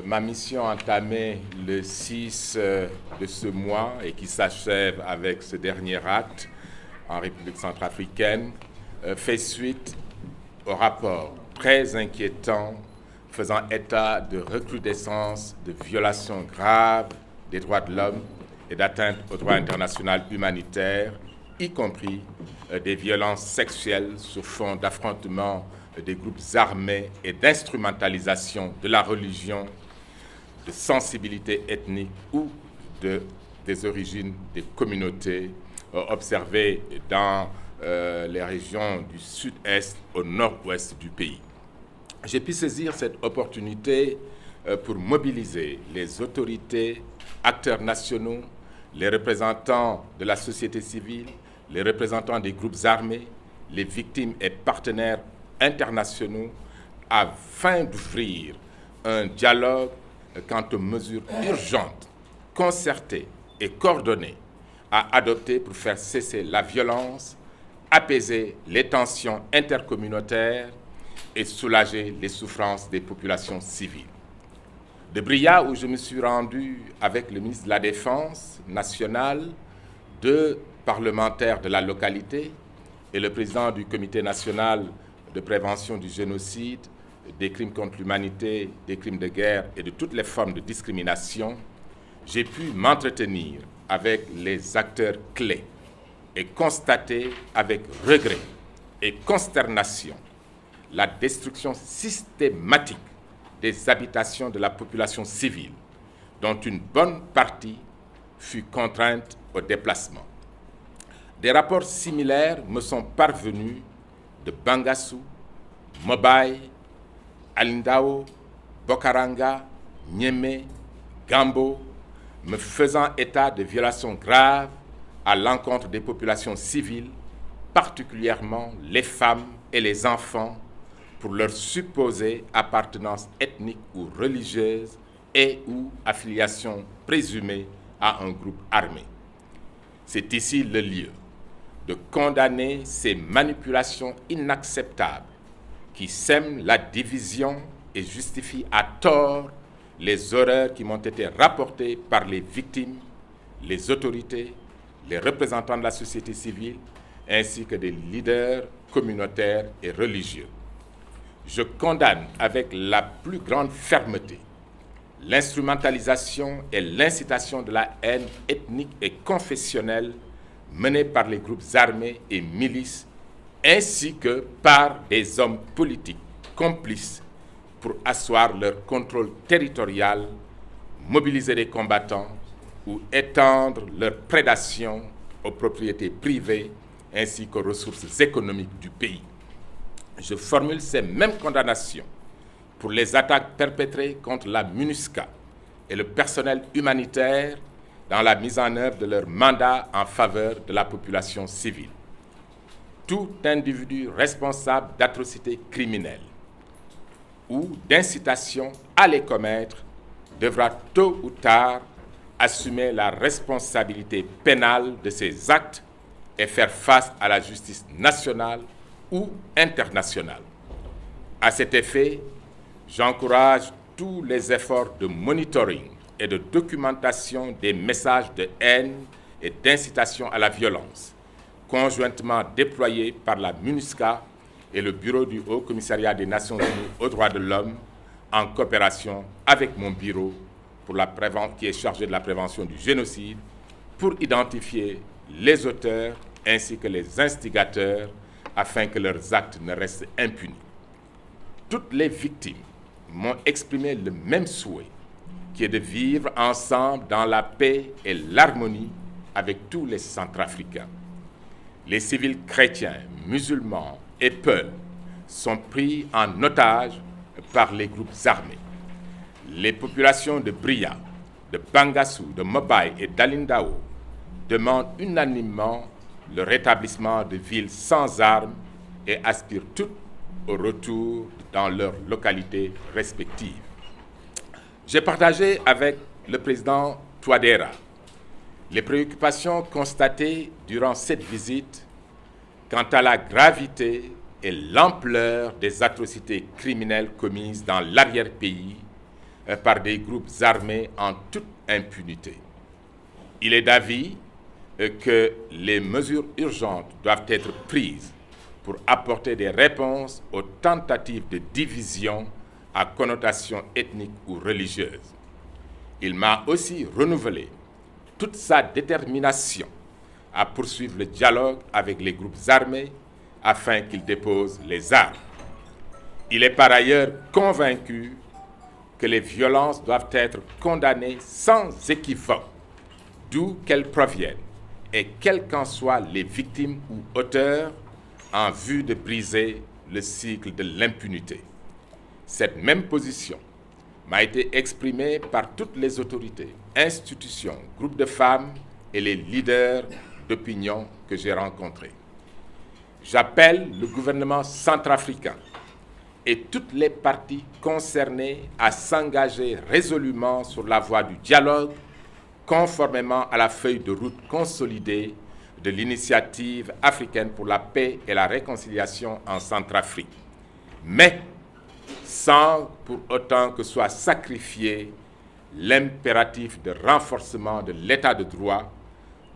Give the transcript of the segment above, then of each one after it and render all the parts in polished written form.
Ma mission entamée le 6 de ce mois et qui s'achève avec ce dernier acte en République centrafricaine fait suite au rapport très inquiétant faisant état de recrudescence de violations graves des droits de l'homme et d'atteinte au droit international humanitaire, y compris des violences sexuelles sur fond d'affrontements des groupes armés et d'instrumentalisation de la religion, de sensibilité ethnique ou des origines des communautés observées dans les régions du sud-est au nord-ouest du pays. J'ai pu saisir cette opportunité pour mobiliser les autorités, acteurs nationaux, les représentants de la société civile, les représentants des groupes armés, les victimes et partenaires internationaux afin d'ouvrir un dialogue quant aux mesures urgentes, concertées et coordonnées à adopter pour faire cesser la violence, apaiser les tensions intercommunautaires et soulager les souffrances des populations civiles. De Bria, où je me suis rendu avec le ministre de la Défense nationale, deux parlementaires de la localité et le président du Comité national de prévention du génocide, des crimes contre l'humanité, des crimes de guerre et de toutes les formes de discrimination, j'ai pu m'entretenir avec les acteurs clés et constater avec regret et consternation la destruction systématique des habitations de la population civile, dont une bonne partie fut contrainte au déplacement. Des rapports similaires me sont parvenus de Bangassou, Mobaye, Alindao, Bokaranga, Niémé, Gambo, me faisant état de violations graves à l'encontre des populations civiles, particulièrement les femmes et les enfants, pour leur supposée appartenance ethnique ou religieuse et ou affiliation présumée à un groupe armé. C'est ici le lieu de condamner ces manipulations inacceptables qui sèment la division et justifient à tort les horreurs qui m'ont été rapportées par les victimes, les autorités, les représentants de la société civile, ainsi que des leaders communautaires et religieux. Je condamne avec la plus grande fermeté l'instrumentalisation et l'incitation de la haine ethnique et confessionnelle menée par les groupes armés et milices, ainsi que par des hommes politiques complices pour asseoir leur contrôle territorial, mobiliser les combattants ou étendre leur prédation aux propriétés privées ainsi qu'aux ressources économiques du pays. Je formule ces mêmes condamnations pour les attaques perpétrées contre la MINUSCA et le personnel humanitaire dans la mise en œuvre de leur mandat en faveur de la population civile. Tout individu responsable d'atrocités criminelles ou d'incitation à les commettre devra tôt ou tard assumer la responsabilité pénale de ses actes et faire face à la justice nationale ou internationale. À cet effet, j'encourage tous les efforts de monitoring et de documentation des messages de haine et d'incitation à la violence, conjointement déployés par la MINUSCA et le Bureau du Haut Commissariat des Nations Unies aux droits de l'homme, en coopération avec mon bureau qui est chargé de la prévention du génocide, pour identifier les auteurs ainsi que les instigateurs afin que leurs actes ne restent impunis. Toutes les victimes m'ont exprimé le même souhait, qui est de vivre ensemble dans la paix et l'harmonie avec tous les Centrafricains. Les civils chrétiens, musulmans et peuls sont pris en otage par les groupes armés. Les populations de Bria, de Bangassou, de Mobaye et d'Alindao demandent unanimement le rétablissement de villes sans armes et aspirent toutes au retour dans leurs localités respectives. J'ai partagé avec le président Touadéra les préoccupations constatées durant cette visite quant à la gravité et l'ampleur des atrocités criminelles commises dans l'arrière-pays par des groupes armés en toute impunité. Il est d'avis que les mesures urgentes doivent être prises pour apporter des réponses aux tentatives de division à connotation ethnique ou religieuse. Il m'a aussi renouvelé toute sa détermination à poursuivre le dialogue avec les groupes armés afin qu'ils déposent les armes. Il est par ailleurs convaincu que les violences doivent être condamnées sans équivoque, d'où qu'elles proviennent, et quelles qu'en soient les victimes ou auteurs, en vue de briser le cycle de l'impunité. Cette même position m'a été exprimée par toutes les autorités, institutions, groupes de femmes et les leaders d'opinion que j'ai rencontrés. J'appelle le gouvernement centrafricain et toutes les parties concernées à s'engager résolument sur la voie du dialogue, conformément à la feuille de route consolidée de l'initiative africaine pour la paix et la réconciliation en Centrafrique, mais sans pour autant que soit sacrifié l'impératif de renforcement de l'état de droit,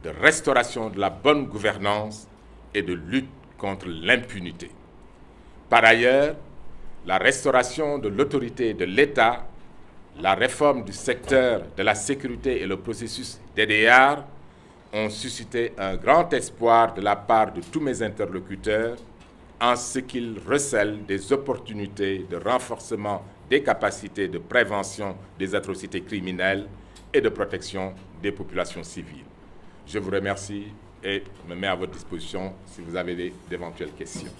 de restauration de la bonne gouvernance et de lutte contre l'impunité. Par ailleurs, la restauration de l'autorité de l'État, la réforme du secteur de la sécurité et le processus DDR ont suscité un grand espoir de la part de tous mes interlocuteurs en ce qu'ils recèlent des opportunités de renforcement des capacités de prévention des atrocités criminelles et de protection des populations civiles. Je vous remercie et me mets à votre disposition si vous avez d'éventuelles questions.